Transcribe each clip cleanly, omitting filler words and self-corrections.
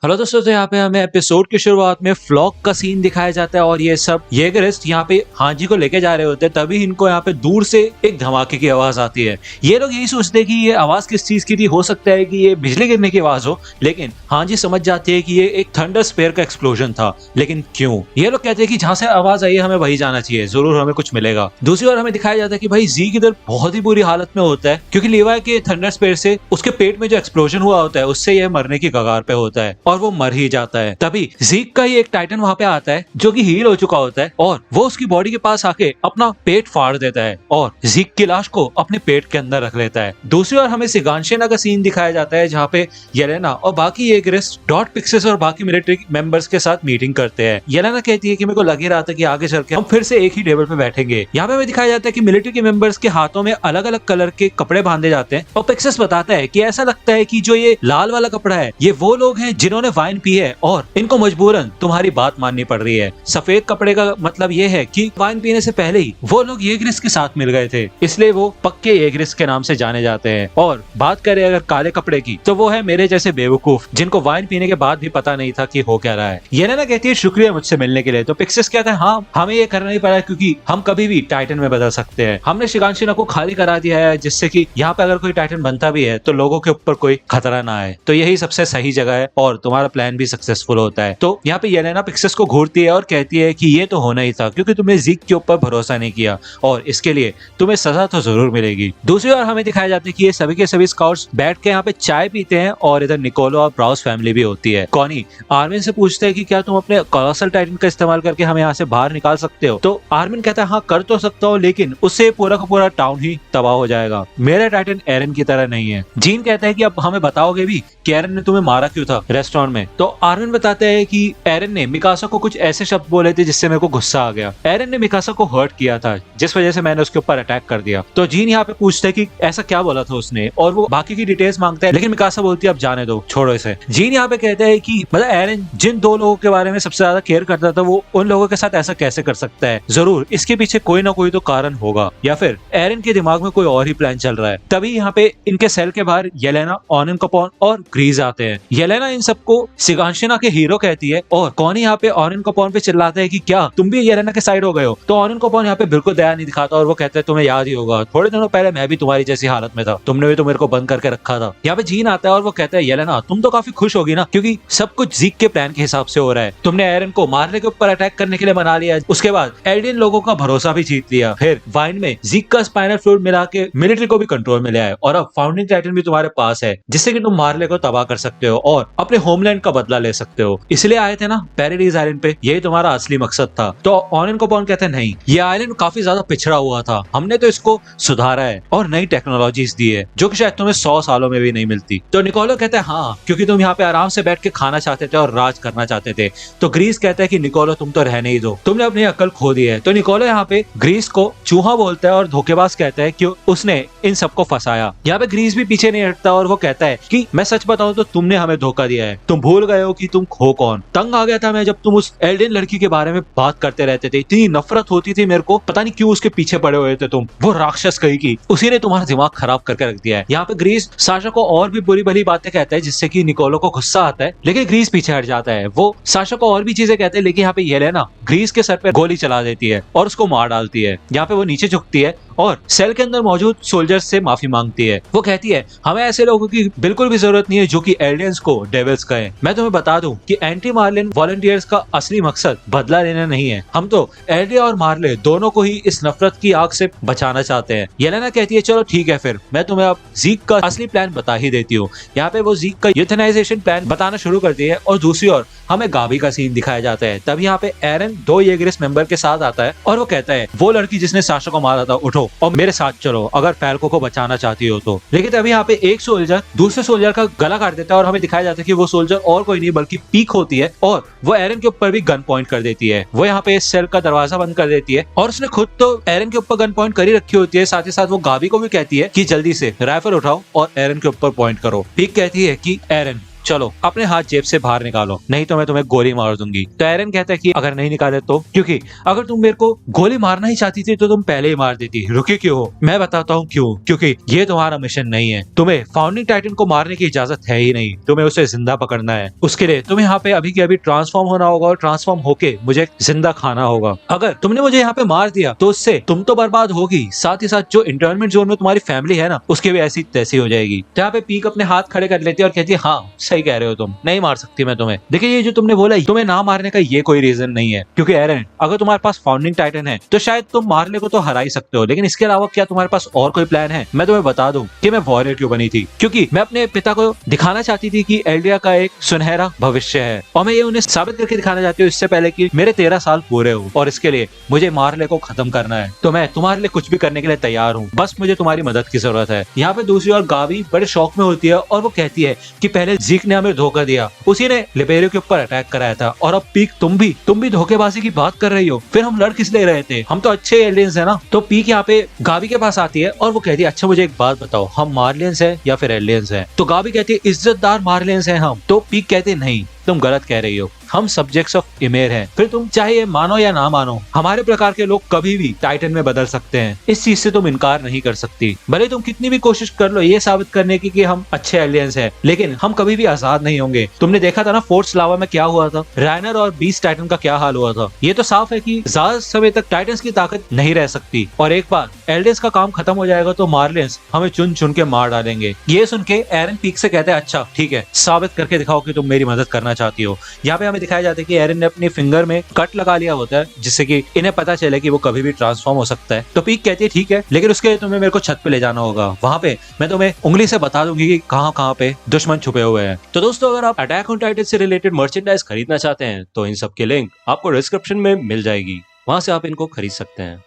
Hello दोस्तों, तो यहाँ पे हमें एपिसोड की शुरुआत में फ्लॉक का सीन दिखाया जाता है और ये सब येगरिस्ट यहाँ पे हांजी को लेके जा रहे होते हैं। तभी इनको यहाँ पे दूर से एक धमाके की आवाज आती है। ये लोग यही सोचते हैं कि ये आवाज किस चीज की थी, हो सकता है कि ये बिजली गिरने की आवाज हो, लेकिन हांजी समझ जाती है कि ये एक थंडर स्पेयर का एक्सप्लोजन था। लेकिन क्यों? ये लोग कहते हैं कि जहाँ से आवाज आई है हमें वही जाना चाहिए, जरूर हमें कुछ मिलेगा। दूसरी ओर हमें दिखाया जाता है कि भाई जीक इधर बहुत ही बुरी हालत में होता है, क्योंकि लीवाई के थंडर स्पेयर से उसके पेट में जो एक्सप्लोजन हुआ होता है उससे यह मरने की कगार पे होता है और वो मर ही जाता है। तभी जीक का ही एक टाइटन वहां पे आता है जो कि हील हो चुका होता है और वो उसकी बॉडी के पास आके अपना पेट फाड़ देता है और जीक की लाश को अपने पेट के अंदर रख लेता है। दूसरी ओर हमें सिगांशेना का सीन दिखाया जाता है जहाँ पे येलेना और बाकी येगरिस्ट डॉट पिक्सेस और बाकी मिलिट्री मेंबर्स के साथ मीटिंग करते हैं। येलेना कहती है कि मेरे को लग ही रहा था कि आगे चल के हम फिर से एक ही टेबल पे बैठेंगे। यहाँ पे हमें दिखाया जाता है कि मिलिट्री के मेंबर्स के हाथों में अलग अलग कलर के कपड़े बांधे जाते हैं और पिक्सेस बताता है कि ऐसा लगता है कि जो ये लाल वाला कपड़ा है ये वो लोग हैं जिन्होंने वाइन पी है और इनको मजबूरन तुम्हारी बात माननी पड़ रही है। सफेद कपड़े का मतलब ये है कि वाइन पीने से पहले ही वो लोग येगरिस के साथ मिल गए थे, इसलिए वो पक्के येगरिस के नाम से जाने जाते हैं। और बात करें अगर काले कपड़े की, तो वो है मेरे जैसे बेवकूफ जिनको वाइन पीने के बाद भी पता नहीं था कि हो क्या रहा है। येलेना कहती है शुक्रिया मुझसे मिलने के लिए। तो पिक्सेस कहता है हाँ, हमें ये करना ही पड़ा क्योंकि हम कभी भी टाइटन में बदल सकते हैं। हमने शिगांशिना को खाली करा दिया है जिससे कि यहाँ पे अगर कोई टाइटन बनता भी है तो लोगों के ऊपर कोई खतरा ना आए। तो यही सबसे सही जगह है और तुम्हारा प्लान भी सक्सेसफुल होता है। तो यहाँ पे येलेना पिक्सेस को घूरती है और कहती है कि ये तो होना ही था क्योंकि तुमने जीक के ऊपर भरोसा नहीं किया और इसके लिए तुम्हें सजा तो जरूर मिलेगी। दूसरी ओर हमें दिखाया जाता है कि ये सभी के सभी स्काउट्स बैठ के यहाँ पे चाय पीते हैं और इधर निकोलो और ब्राउस फैमिली भी होती है। कॉनी आर्मिन से पूछते हैं कि क्या तुम अपने कोलोसल टाइटन का इस्तेमाल करके हमें यहाँ से बाहर निकाल सकते हो। तो आर्मिन कहता है हाँ कर तो सकता हूँ, लेकिन उससे पूरा का पूरा टाउन ही तबाह हो जाएगा। मेरा टाइटन एरन की तरह नहीं है। जीन कहता है कि अब हमें बताओगे भी कि एरन ने तुम्हें मारा क्यों था रेस्टोरेंट में। तो आर्मिन बताते हैं कि एरन ने मिकासा को कुछ ऐसे शब्द बोले थे जिससे मेरे को गुस्सा आ गया। एरन ने मिकासा को हर्ट किया था जिस वजह से मैंने उसके ऊपर अटैक कर दिया। तो जीन यहाँ पे पूछता है कि ऐसा क्या बोला था उसने और वो बाकी की डिटेल्स मांगता है, लेकिन मिकासा बोलती है अब जाने दो, छोड़ो इसे। जीन यहाँ पे कहता है कि मतलब एरन जिन दो लोगों के बारे में सबसे ज्यादा केयर करता था वो उन लोगों के साथ ऐसा कैसे कर सकता है। जरूर इसके पीछे कोई ना कोई तो कारण होगा या फिर एरन के दिमाग में कोई और ही प्लान चल रहा है। तभी यहाँ पे इनके सेल के बाहर येलेना, ऑनियन कपॉन और ग्रीज आते हैं। येलेना इन सबको सिगांशिना के हीरो कहती है और कॉनी यहाँ पे ऑनियन कपॉन पे चिल्लाता है कि क्या तुम भी येलेना के साइड हो गए हो। तो ऑनियन कपॉन यहाँ पे बिल्कुल दया नहीं दिखाता और वो कहता है तुम्हें याद ही होगा थोड़े दिनों पहले मैं भी तुम्हारी जैसी हालत में था, तुमने भी तो मेरे को बंद करके रखा था। यहाँ पे जीन आता है और वो कहता है येलेना तुम तो काफी खुश होगी ना क्योंकि सब कुछ जीक के प्लान के हिसाब से हो रहा है। तुमने एरन को मारने के ऊपर अटैक करने के लिए मना लिया, उसके बाद एल्डियन लोगों का भरोसा भी जीत लिया, फिर वाइन में जीक का स्पाइनल फ्लूइड मिला के मिलिट्री को भी कंट्रोल में लिया है और अब फाउंडिंग टाइटन भी तुम्हारे पास है जिससे कि तुम मार्ले को तबाह कर सकते हो और अपने होमलैंड का बदला ले सकते हो। इसलिए आए थे ना पैराडाइज आइलैंड पे, यही तुम्हारा असली मकसद था। तो ऑनियन कपॉन कहते हैं नहीं, ये आइलैंड काफी ज्यादा पिछड़ा हुआ था, हमने तो इसको सुधारा है और नई टेक्नोलॉजीज दी है जो कि शायद तुम्हें 100 सालों में भी नहीं मिलती। तो निकोलो कहता है हाँ, क्योंकि तुम यहाँ पे आराम से बैठ के खाना चाहते थे और राज करना चाहते थे। तो ग्रीस कहता है कि निकोलो तुम तो रहने ही दो, तुमने अपनी अक्ल खो दी है। तो निकोलो यहाँ पे ग्रीस को चूहा बोलता है और धोखेबाज कहता है कि उसने इन सबको फंसाया। यहाँ पे ग्रीस भी पीछे नहीं हटता और वो कहता है कि मैं सच बताऊं तो तुमने हमें धोखा दिया है, तुम भूल गए हो कि तुम हो कौन। तंग आ गया था मैं जब तुम उस एल्डियन लड़की के बारे में बात करते रहते थे, इतनी नफरत होती थी मेरे को, पता नहीं क्यों उसके पीछे पड़े हुए थे तुम, वो राक्षस कहीं की, उसी ने तुम्हारा दिमाग खराब करके रख दिया है। यहाँ पे ग्रीस साशा को और भी बुरी भली बातें कहता है जिससे कि निकोलो को गुस्सा आता है, लेकिन ग्रीस पीछे हट जाता है। वो साशा को और भी चीजें कहते हैं, लेकिन यहाँ पे येलेना ग्रीस के सर पे गोली चला देती है और उसको मार डालती है। यहाँ पे वो नीचे झुकती है और सेल के अंदर मौजूद सोल्जर्स से माफी मांगती है। वो कहती है हमें ऐसे लोगों की बिल्कुल भी जरूरत नहीं है जो कि एलियंस को डेविल्स कहें। मैं तुम्हें बता दूं कि एंटी मार्लिन वॉलंटियर्स का असली मकसद बदला लेना नहीं है, हम तो एल्डिया और मार्ले दोनों को ही इस नफरत की आग से बचाना चाहते हैं। येलेना कहती है चलो ठीक है, फिर मैं तुम्हें अब जीक का असली प्लान बता ही देती हूँ। यहाँ पे वो जीक का यूथेनाइजेशन प्लान बताना शुरू करती है और दूसरी ओर हमें गाबी का सीन दिखाया जाता है। तब यहाँ पे एरन दो येगरिस मेंबर के साथ आता है और वो कहता है वो लड़की जिसने साशा को मारा था उठो और मेरे साथ चलो अगर फैल्को को बचाना चाहती हो तो। लेकिन तभी यहाँ पे एक सोल्जर दूसरे सोल्जर का गला काट देता है और हमें दिखाया जाता है कि वो सोल्जर और कोई नहीं बल्कि पीक होती है और वो एरन के ऊपर भी गन पॉइंट कर देती है। वो यहाँ पे इस सेल का दरवाजा बंद कर देती है और उसने खुद तो एरन के ऊपर गन पॉइंट कर ही रखी होती है। साथ ही साथ वो गाबी को भी कहती है कि जल्दी से राइफल उठाओ और एरन के ऊपर पॉइंट करो। पीक कहती है कि एरन चलो अपने हाथ जेब से बाहर निकालो, नहीं तो मैं तुम्हें गोली मार दूंगी। तो एरन कहता है कि अगर नहीं निकाले तो, क्योंकि अगर तुम मेरे को गोली मारना ही चाहती थी तो तुम पहले ही मार देती। रुकी क्यों हो? मैं बताता हूँ क्यों, क्योंकि ये तुम्हारा मिशन नहीं है। तुम्हें फाउंडिंग टाइटन को मारने की इजाजत है ही नहीं, तुम्हें उसे जिंदा पकड़ना है। उसके लिए तुम्हें यहाँ पे अभी के अभी ट्रांसफॉर्म होना होगा और ट्रांसफॉर्म होके मुझे जिंदा खाना होगा। अगर तुमने मुझे यहाँ पे मार दिया तो उससे तुम तो बर्बाद होगी, साथ ही साथ जो इंटरनमेंट जोन में तुम्हारी फैमिली है ना, उसकी भी ऐसी तैसी हो जाएगी। तो यहाँ पे पीक अपने हाथ खड़े कर लेती है और कहती है हाँ सही कह रहे हो, तुम नहीं मार सकती मैं तुम्हें। देखिए ये जो तुमने बोला तुम्हें ना मारने का ये कोई रीजन नहीं है, क्योंकि एरन अगर तुम्हारे पास फाउंडिंग टाइटन है तो शायद तुम मारने को तो हरा ही सकते हो, लेकिन इसके अलावा क्या तुम्हारे पास और कोई प्लान है? मैं तुम्हें बता दूं कि मैं वॉरियर क्यों बनी थी, क्योंकि मैं अपने पिता को दिखाना चाहती थी कि एल्डिया का एक सुनहरा भविष्य है, और मैं ये उन्हें साबित करके दिखाना चाहती हूँ इससे पहले कि मेरे 13 साल पूरे हो, और इसके लिए मुझे मार्ले को खत्म करना है। तो मैं तुम्हारे लिए कुछ भी करने के लिए तैयार हूँ, बस मुझे तुम्हारी मदद की जरूरत है। यहाँ पे दूसरी ओर गावी बड़े शौक में होती है और वो कहती है कि पहले जीक ने हमें धोखा दिया, उसी ने लिबेरियो के ऊपर अटैक कराया था, और अब पीक तुम भी धोखेबाजी की बात कर रही हो, फिर हम लड़ किस ले रहे थे? हम तो अच्छे एलियंस है ना। तो पीक यहाँ पे गावी के पास आती है और वो कहती है अच्छा मुझे एक बात बताओ, हम मार्लियंस है या फिर एलियंस है? तो गावी कहती है इज्जतदार मार्लियंस है हम। तो पीक कहते हैं नहीं तुम गलत कह रही हो, हम सब्जेक्ट्स ऑफ इमेर हैं। फिर तुम चाहे ये मानो या ना मानो, हमारे प्रकार के लोग कभी भी टाइटन में बदल सकते हैं, इस चीज से तुम इनकार नहीं कर सकती। भले तुम कितनी भी कोशिश कर लो ये साबित करने की कि हम अच्छे एलियंस हैं, लेकिन हम कभी भी आजाद नहीं होंगे। तुमने देखा था ना फोर्स लावा में क्या हुआ था, रायनर और बीस्ट टाइटन का क्या हाल हुआ था। ये तो साफ है कि ज्यादा समय तक टाइटन्स की ताकत नहीं रह सकती, और एक बार एल्डियंस का काम खत्म हो जाएगा तो मार्लियंस हमें चुन चुन के मार डालेंगे। ये सुन के एरन पीक से कहते हैं अच्छा ठीक है, साबित करके दिखाओ कि तुम मेरी मदद करना चाहती हो। यहाँ पे हमें दिखाया जाता है कि एरन ने अपनी फिंगर में कट लगा लिया होता है, जिससे कि इन्हें पता चले कि वो कभी भी ट्रांसफॉर्म हो सकता है। तो पीक कहती है ठीक है, लेकिन उसके लिए तुम्हें मेरे को छत पे ले जाना होगा, वहां पे मैं तुम्हें उंगली से बता दूंगी कि कहाँ पे दुश्मन छुपे हुए हैं। तो दोस्तों अगर आप अटैक ऑन टाइटन से रिलेटेड मर्चेंडाइज खरीदना चाहते हैं तो इन सब की लिंक आपको डिस्क्रिप्शन में मिल जाएगी, वहां से आप इनको खरीद सकते हैं।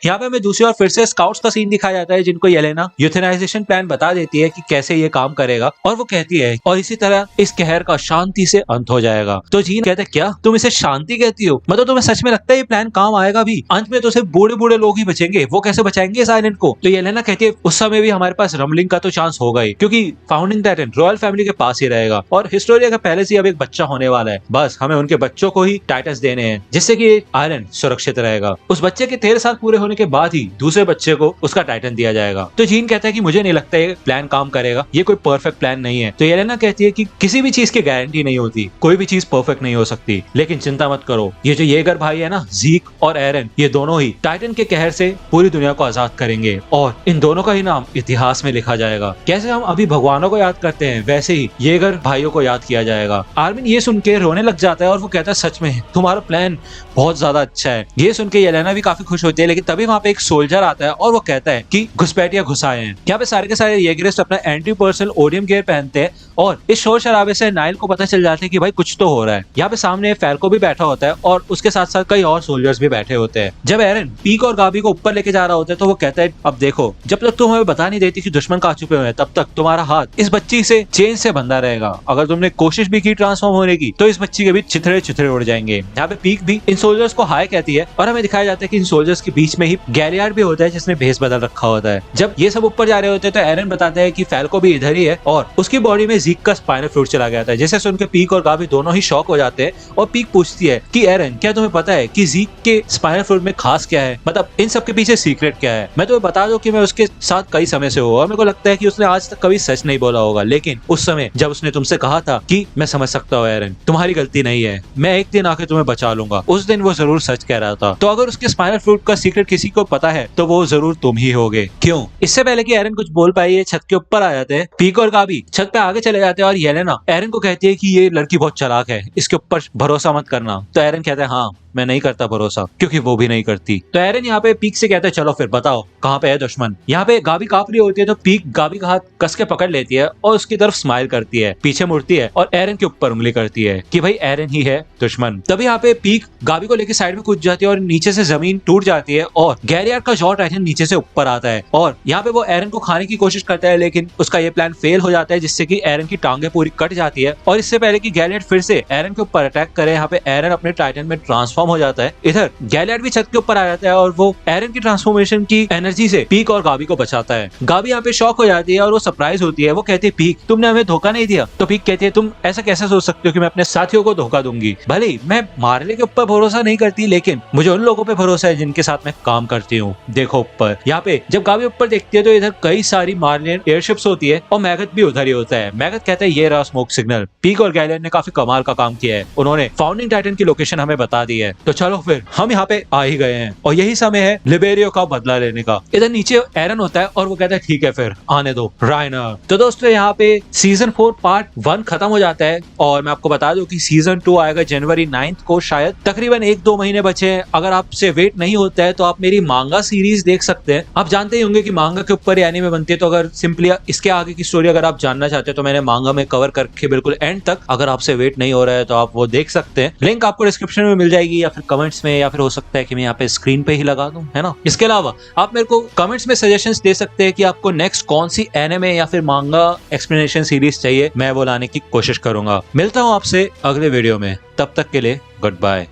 यहाँ पे हमें दूसरी ओर फिर से स्काउट्स का सीन दिखाया जाता है, जिनको येलेना यूथेनाइजेशन प्लान बता देती है कि कैसे ये काम करेगा, और वो कहती है और इसी तरह इस कहर का शांति से अंत हो जाएगा। तो जीन कहते हैं क्या तुम इसे शांति कहती हो? मतलब तुम्हें सच में लगता है ये प्लान काम आएगा भी? अंत में तो सिर्फ बूढ़े बूढ़े लोग ही बचेंगे, वो कैसे बचाएंगे इस आइलैंड को? तो येलेना कहती है उस समय भी हमारे पास रमलिंग का तो चांस होगा ही, क्योंकि फाउंडिंग टाइटन रॉयल फैमिली के पास ही रहेगा, और हिस्टोरिया का पहले से अब एक बच्चा होने वाला है, बस हमें उनके बच्चों को ही टाइटन्स देने हैं, जिससे कि आइलैंड सुरक्षित रहेगा। उस बच्चे के 13 साल पूरे होने के बाद ही दूसरे बच्चे को उसका टाइटन दिया जाएगा। तो जीन कहता है कि मुझे नहीं लगता ये प्लान काम करेगा, ये कोई परफेक्ट प्लान नहीं है। तो येलेना कहती है कि किसी भी चीज की गारंटी नहीं होती, कोई भी चीज परफेक्ट नहीं हो सकती, लेकिन चिंता मत करो, ये जो येगर भाई है ना, जीक और एरन, ये दोनों ही टाइटन के कहर से पूरी दुनिया को आजाद करेंगे, और इन दोनों का ही नाम इतिहास में लिखा जाएगा। कैसे हम अभी भगवानों को याद करते हैं, वैसे ही येगर भाइयों को याद किया जाएगा। आर्मिन ये सुन के रोने लग जाता है और वो कहता है सच में तुम्हारा प्लान बहुत ज्यादा अच्छा है। ये सुन के येलेना भी काफी खुश होती है, लेकिन तभी वहाँ पे एक सोल्जर आता है और वो कहता है कि घुसपैठिया घुसाए हैं। यहाँ पे सारे के सारे येगरिस्ट अपना एंटी पर्सनल ओडियम गियर पहनते हैं, और इस शोर शराबे से नाइल को पता चल जाता है कि भाई कुछ तो हो रहा है। यहाँ पे सामने फैल्को भी बैठा होता है और उसके साथ साथ कई और सोल्जर्स भी बैठे होते हैं। जब एरन पीक और गाबी को ऊपर लेके जा रहा होता है तो वो कहता है अब देखो, जब तक तुम हमें बता नहीं देती कि दुश्मन कहाँ छुपे हुए हैं, तब तक तुम्हारा हाथ इस बच्ची से चेन से बंधा रहेगा। अगर तुमने कोशिश भी की ट्रांसफॉर्म होने की तो इस बच्ची के भी चिथड़े चिथड़े उड़ जाएंगे। यहाँ पे पीक भी इन सोल्जर्स को हाय कहती है, और हमें दिखाया जाता है कि इन सोल्जर्स के बीच में ही गैलियार्ड भी होता है जिसने भेस बदल रखा होता है। जब ये सब ऊपर जा रहे होते हैं तो एरन बताता है कि फैल्को भी इधर ही है, और उसकी बॉडी में जीक का स्पाइनल फ्लूइड चला गया था, जिसे सुन के पीक और गाबी दोनों ही शॉक हो जाते हैं। और पीक पूछती है कि एरन क्या तुम्हें पता है कि जीक के स्पाइनल फ्लूइड में खास क्या है, मतलब इन सब के पीछे सीक्रेट क्या है? मैं तुम्हें बता दूं कि मैं उसके साथ कई समय से हूँ, और मेरे को लगता है कि उसने आज तक कभी सच नहीं बोला होगा, लेकिन उस समय जब उसने तुमसे कहा था कि मैं समझ सकता हूँ एरन, तुम्हारी गलती नहीं है, मैं एक दिन आके तुम्हें बचा लूंगा, उस दिन वो जरूर सच कह रहा था। तो अगर उसके स्पाइनल फ्लूइड का सीक्रेट किसी को पता है तो वो जरूर तुम ही होगे। क्यों? इससे पहले कि एरन कुछ बोल पाए, ये छत के ऊपर आ जाते हैं। पीक और गाबी छत पे आगे चले जाते हैं, और येलेना एरन को कहती है कि ये लड़की बहुत चालाक है, इसके ऊपर भरोसा मत करना। तो एरन कहता है हाँ मैं नहीं करता भरोसा, क्योंकि वो भी नहीं करती। तो एरन यहाँ पे पीक से कहता है चलो फिर बताओ कहाँ पे है दुश्मन। यहाँ पे गाबी कांप रही होती है तो पीक गाबी का हाथ कस के पकड़ लेती है और उसकी तरफ स्माइल करती है, पीछे मुड़ती है और एरन के ऊपर उंगली करती है कि भाई एरन ही है दुश्मन। तभी यहाँ पे पीक गाबी को लेकर साइड में कूद जाती है और नीचे से जमीन टूट जाती है, और गैलियार्ड का जॉ टाइटन नीचे से ऊपर आता है, और यहाँ पे वो एरन को खाने की कोशिश करता है, लेकिन उसका ये प्लान फेल हो जाता है, जिससे कि एरन की टांगे पूरी कट जाती है। और इससे पहले कि गैलियार्ड फिर से एरन के ऊपर अटैक करे, यहाँ पे एरन अपने टाइटन में ट्रांसफॉर्म हो जाता है। इधर गैलेट भी छत के ऊपर आ जाता है और वो एरन की ट्रांसफॉर्मेशन की एनर्जी से पीक और गाबी को बचाता है। गाबी यहाँ पे शॉक हो जाती है और वो सरप्राइज होती है। वो कहती है पीक तुमने हमें धोखा नहीं दिया। तो पीक कहती है तुम ऐसा कैसे सोच सकते हो कि मैं अपने साथियों को धोखा दूंगी। भले ही मैं मार्ले के ऊपर भरोसा नहीं करती लेकिन मुझे उन लोगों पे भरोसा है जिनके साथ मैं काम करती हूँ। देखो ऊपर, यहाँ पे जब गाबी ऊपर देखती है तो इधर कई सारी मार्लियन एयरशिप्स होती है और मैगथ भी उधर ही होता है। मैगथ कहता है ये रहा स्मोक सिग्नल। पीक और गैलेट ने काफी कमाल का काम किया है, उन्होंने फाउंडिंग टाइटन की लोकेशन हमें बता दी है। तो चलो फिर हम यहाँ पे आ ही गए हैं और यही समय है लिबेरियो का बदला लेने का। इधर नीचे एरन होता है और वो कहता है ठीक है फिर आने दो राइनर। तो दोस्तों यहाँ पे सीजन 4 पार्ट 1 खत्म हो जाता है और मैं आपको बता दूं कि सीजन 2 आएगा जनवरी 9 को। शायद तकरीबन 1-2 महीने बचे हैं। अगर आपसे वेट नहीं होता है तो आप मेरी मांगा सीरीज देख सकते हैं। आप जानते ही होंगे कि मांगा के ऊपर एनीमे बनती है, तो अगर सिंपली इसके आगे की स्टोरी अगर आप जानना चाहते हैं तो मैंने मांगा में कवर करके बिल्कुल एंड तक, अगर आपसे वेट नहीं हो रहा है तो आप वो देख सकते हैं। लिंक आपको डिस्क्रिप्शन में मिल जाएगी या फिर कमेंट्स में, या फिर हो सकता है कि मैं यहाँ पे स्क्रीन पे ही लगा दूं, है ना। इसके अलावा आप मेरे को कमेंट्स में सजेशंस दे सकते हैं कि आपको नेक्स्ट कौन सी एनिमे या फिर मांगा एक्सप्लेनेशन सीरीज चाहिए, मैं वो लाने की कोशिश करूंगा। मिलता हूँ आपसे अगले वीडियो में, तब तक के लिए गुड बाय।